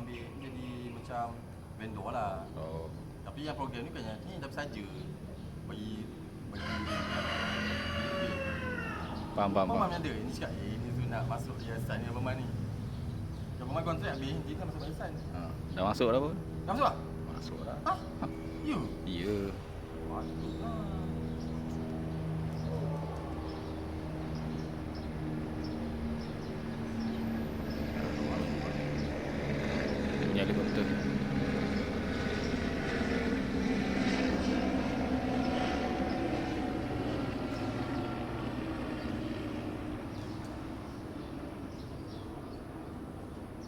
ambil jadi macam vendor lah. Tapi yang program ni bukannya ni dah saja bagi Faham. Abang ada ni cakap ni tu nak masuk yayasan ni abang ni. Abang kontrak habis kita masuk yayasan. Dah masuk dah apa? Dah masuk tak? Masuk dah. Ya. Ya. Patutlah.